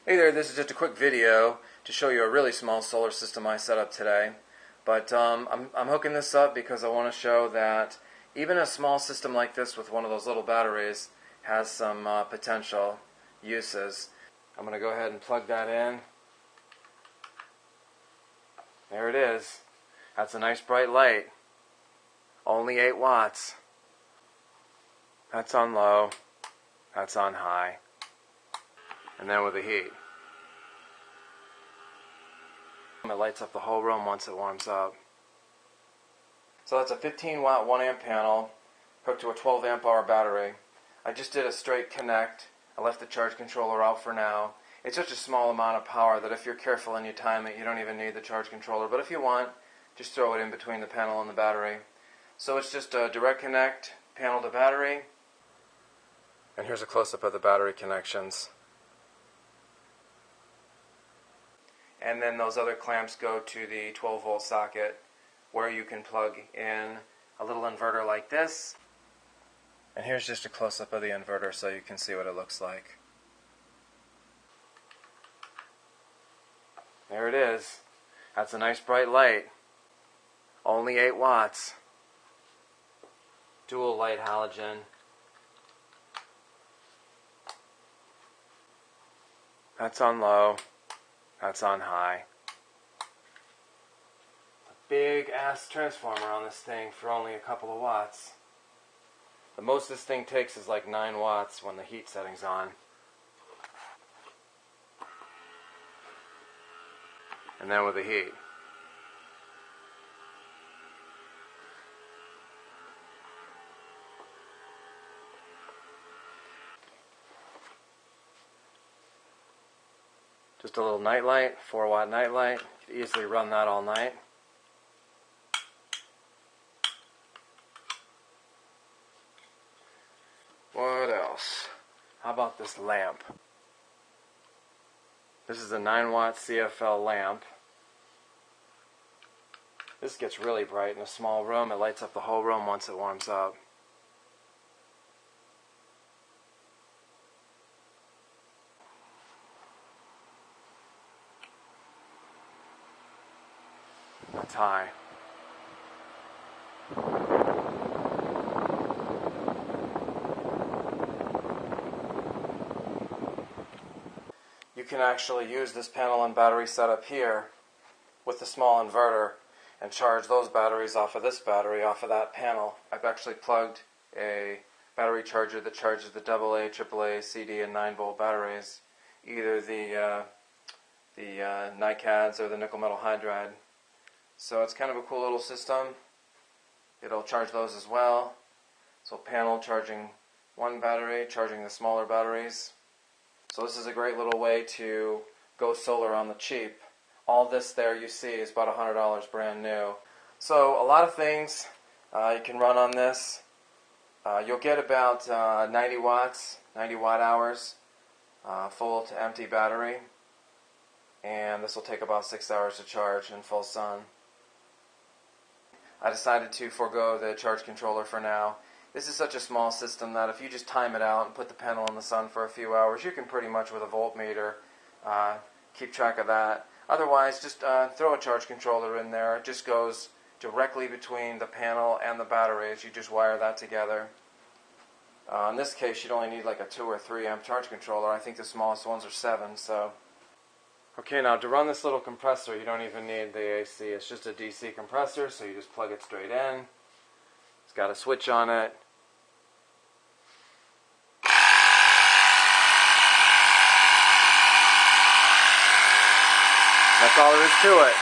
Hey there, this is just a quick video to show you a really small solar system I set up today. But I'm hooking this up because I want to show that even a small system like this with one of those little batteries has some potential uses. I'm going to go ahead and plug that in. There it is. That's a nice bright light. Only 8 watts. That's on low. That's on high. And then with the heat. It lights up the whole room once it warms up. So that's a 15 watt 1 amp panel hooked to a 12 amp hour battery. I just did a straight connect. I left the charge controller out for now. It's such a small amount of power that if you're careful and you time it, you don't even need the charge controller. But if you want, just throw it in between the panel and the battery. So it's just a direct connect, panel to battery. And here's a close-up of the battery connections. And then those other clamps go to the 12 volt socket where you can plug in a little inverter like this. And here's just a close-up of the inverter so you can see what it looks like. There it is. That's a nice bright light. Only 8 watts. Dual light halogen. That's on low. That's on high. A big ass transformer on this thing for only a couple of watts. The most this thing takes is like 9 watts when the heat setting's on. And then with the heat. Just a little night light, 4 watt night light. You could easily run that all night. What else? How about this lamp? This is a 9 watt CFL lamp. This gets really bright in a small room. It lights up the whole room once it warms up. That's high. You can actually use this panel and battery setup here with the small inverter and charge those batteries off of this battery, off of that panel. I've actually plugged a battery charger that charges the AA AAA C D and 9 volt batteries, either the NiCads or the nickel metal hydride. So it's kind of a cool little system. It'll charge those as well. So panel charging one battery, charging the smaller batteries. So this is a great little way to go solar on the cheap. All this there you see is about $100 brand new. So a lot of things you can run on this. You'll get about 90 watts, 90 watt hours, full to empty battery. And this will take about 6 hours to charge in full sun. I decided to forego the charge controller for now. This is such a small system that if you just time it out and put the panel in the sun for a few hours, you can pretty much with a voltmeter keep track of that. Otherwise, just throw a charge controller in there. It just goes directly between the panel and the batteries. You just wire that together. In this case, you'd only need like a 2 or 3 amp charge controller. I think the smallest ones are 7. So. Okay, now to run this little compressor, you don't even need the AC. It's just a DC compressor, so you just plug it straight in. It's got a switch on it. That's all there is to it.